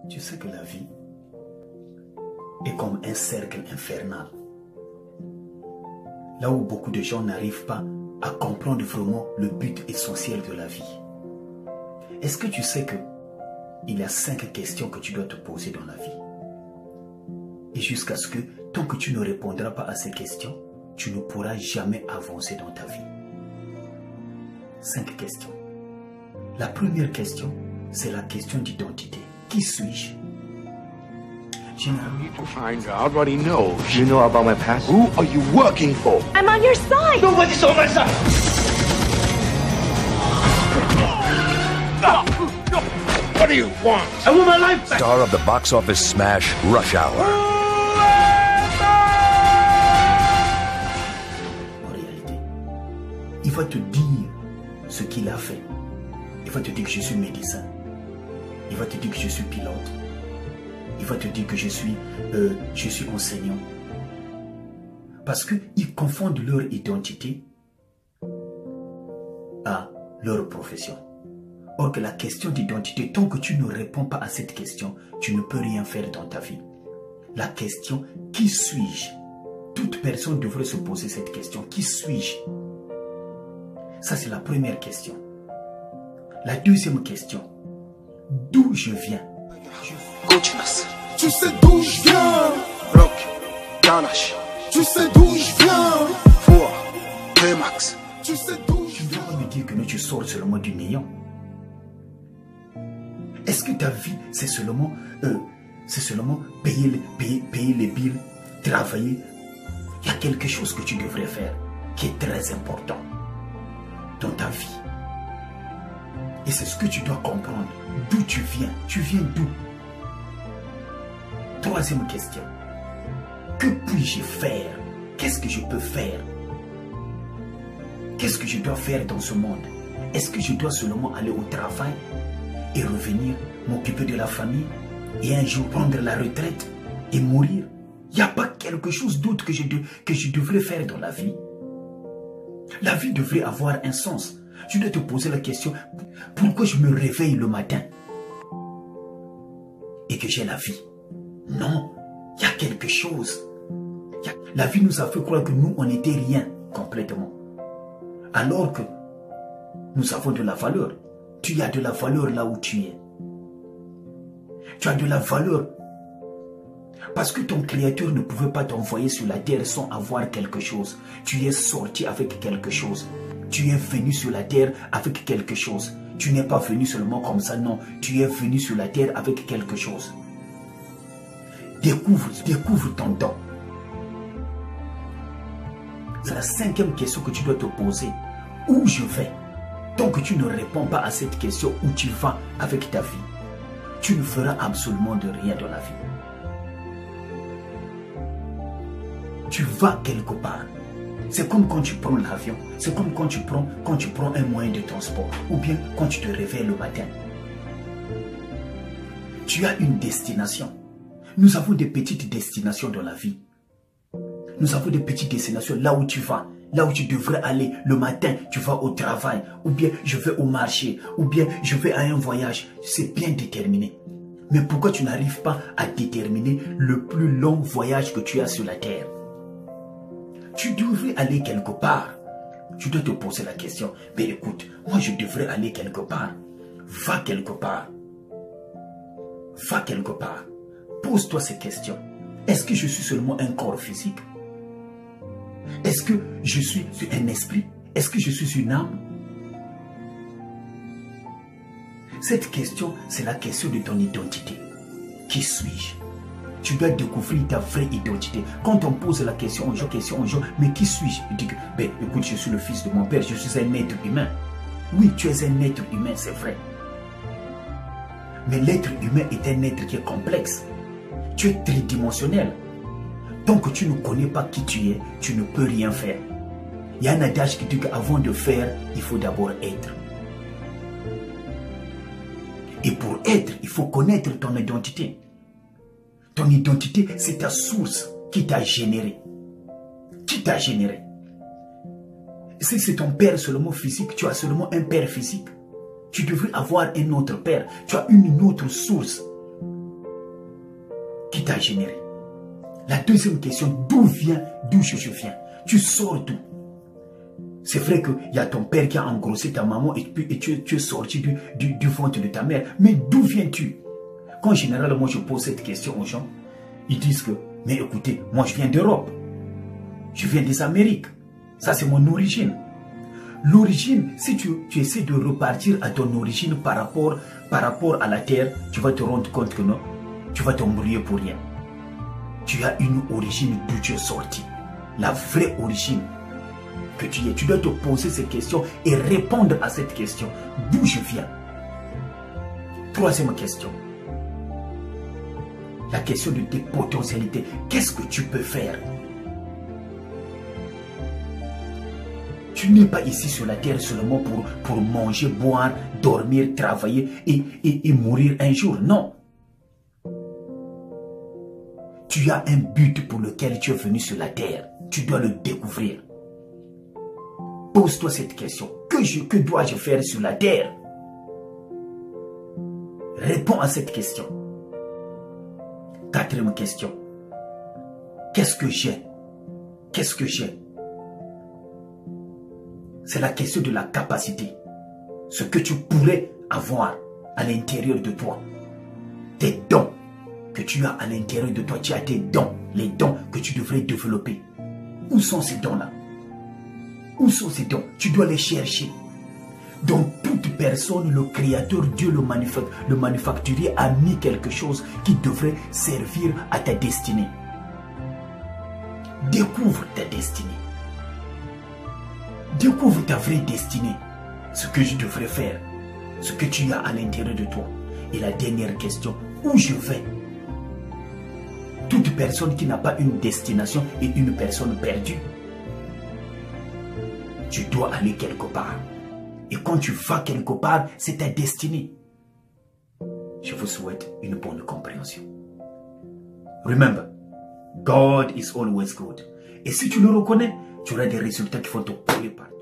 Tu sais que la vie est comme un cercle infernal. Là où beaucoup de gens n'arrivent pas à comprendre vraiment le but essentiel de la vie. Est-ce que tu sais que il y a 5 questions que tu dois te poser dans la vie? Et jusqu'à ce que, tant que tu ne répondras pas à ces questions, tu ne pourras jamais avancer dans ta vie. 5 questions. La première question, c'est la question d'identité. Qui suis-je? Généralement, I already know. You know about my past? Who are you working for? I'm on your side. Nobody's on my side. What do you want? I want my life back. Star of the box office smash Rush Hour. en réalité, il va te dire ce qu'il a fait. Il va te dire que je suis médecin. Il va te dire que je suis pilote. Il va te dire que je suis enseignant. Parce qu'ils confondent leur identité à leur profession. Or que la question d'identité, tant que tu ne réponds pas à cette question, tu ne peux rien faire dans ta vie. La question, qui suis-je? Toute personne devrait se poser cette question. Qui suis-je? Ça, c'est la première question. La deuxième question, d'où je viens? Goodness. Tu sais d'où je viens? Rock. Ganache. Tu sais d'où je viens? Four. Paymax. Tu sais d'où je Tu ne viens? dois pas me dire que tu sors seulement du néant. Est-ce que ta vie, c'est seulement payer les billes, travailler? Il y a quelque chose que tu devrais faire qui est très important dans ta vie. Et c'est ce que tu dois comprendre. D'où tu viens? Tu viens d'où? Troisième question. Que puis-je faire? Qu'est-ce que je peux faire? Qu'est-ce que je dois faire dans ce monde? Est-ce que je dois seulement aller au travail et revenir, m'occuper de la famille et un jour prendre la retraite et mourir? Il n'y a pas quelque chose d'autre que je devrais faire dans la vie. La vie devrait avoir un sens. Tu dois te poser la question, pourquoi je me réveille le matin et que j'ai la vie? Non, il y a quelque chose. La vie nous a fait croire que nous, on n'était rien complètement. Alors que nous avons de la valeur. Tu as de la valeur là où tu es. Tu as de la valeur parce que ton créateur ne pouvait pas t'envoyer sur la terre sans avoir quelque chose. Tu es sorti avec quelque chose. Tu es venu sur la terre avec quelque chose. Tu n'es pas venu seulement comme ça, non. Tu es venu sur la terre avec quelque chose. Découvre ton don. C'est la 5e question que tu dois te poser. Où je vais? Tant que tu ne réponds pas à cette question, où tu vas avec ta vie, tu ne feras absolument de rien dans la vie. Tu vas quelque part. C'est comme quand tu prends l'avion. C'est comme quand tu prends un moyen de transport. Ou bien quand tu te réveilles le matin. Tu as une destination. Nous avons des petites destinations dans la vie. Nous avons des petites destinations là où tu vas. Là où tu devrais aller le matin, tu vas au travail. Ou bien je vais au marché. Ou bien je vais à un voyage. C'est bien déterminé. Mais pourquoi tu n'arrives pas à déterminer le plus long voyage que tu as sur la terre? Tu devrais aller quelque part. Tu dois te poser la question. Mais écoute, moi je devrais aller quelque part. Va quelque part. Va quelque part. Pose-toi ces questions. Est-ce que je suis seulement un corps physique? Est-ce que je suis un esprit? Est-ce que je suis une âme? Cette question, c'est la question de ton identité. Qui suis-je? Tu dois découvrir ta vraie identité. Quand on pose la question aux gens, mais qui suis-je? Je dis que, ben, écoute, je suis le fils de mon père, je suis un être humain. Oui, tu es un être humain, c'est vrai. Mais l'être humain est un être qui est complexe. Tu es tridimensionnel. Tant que tu ne connais pas qui tu es, tu ne peux rien faire. Il y a un adage qui dit qu'avant de faire, il faut d'abord être. Et pour être, il faut connaître ton identité. Ton identité, c'est ta source qui t'a généré. Qui t'a généré? Si c'est ton père seulement physique, tu as seulement un père physique. Tu devrais avoir un autre père. Tu as une autre source t'a généré? La deuxième question, d'où je viens? Tu sors d'où? C'est vrai qu'il y a ton père qui a engrossé ta maman et tu es sorti du ventre de ta mère. Mais d'où viens-tu? Quand généralement je pose cette question aux gens, ils disent que, mais écoutez, moi je viens d'Europe. Je viens des Amériques. Ça c'est mon origine. L'origine, si tu essaies de repartir à ton origine par rapport à la terre, tu vas te rendre compte que non, tu vas t'embrouiller pour rien. Tu as une origine d'où tu es sorti. La vraie origine que tu es. Tu dois te poser ces questions et répondre à cette question. D'où je viens? Troisième question. La question de tes potentialités. Qu'est-ce que tu peux faire? Tu n'es pas ici sur la terre seulement pour manger, boire, dormir, travailler et mourir un jour. Non. Tu as un but pour lequel tu es venu sur la terre. Tu dois le découvrir. Pose-toi cette question. Que dois-je faire sur la terre? Réponds à cette question. Quatrième question. Qu'est-ce que j'ai? Qu'est-ce que j'ai? C'est la question de la capacité. Ce que tu pourrais avoir à l'intérieur de toi. Tes dons que tu as à l'intérieur de toi. Tu as tes dons. Les dons que tu devrais développer. Où sont ces dons-là? Où sont ces dons? Tu dois les chercher. Donc toute personne, le créateur, Dieu, le manufacturier a mis quelque chose qui devrait servir à ta destinée. Découvre ta destinée. Découvre ta vraie destinée. Ce que je devrais faire. Ce que tu as à l'intérieur de toi. Et la dernière question, où je vais? Toute personne qui n'a pas une destination est une personne perdue. Tu dois aller quelque part. Et quand tu vas quelque part, c'est ta destinée. Je vous souhaite une bonne compréhension. Remember, God is always good. Et si tu le reconnais, tu auras des résultats qui vont te couler partout.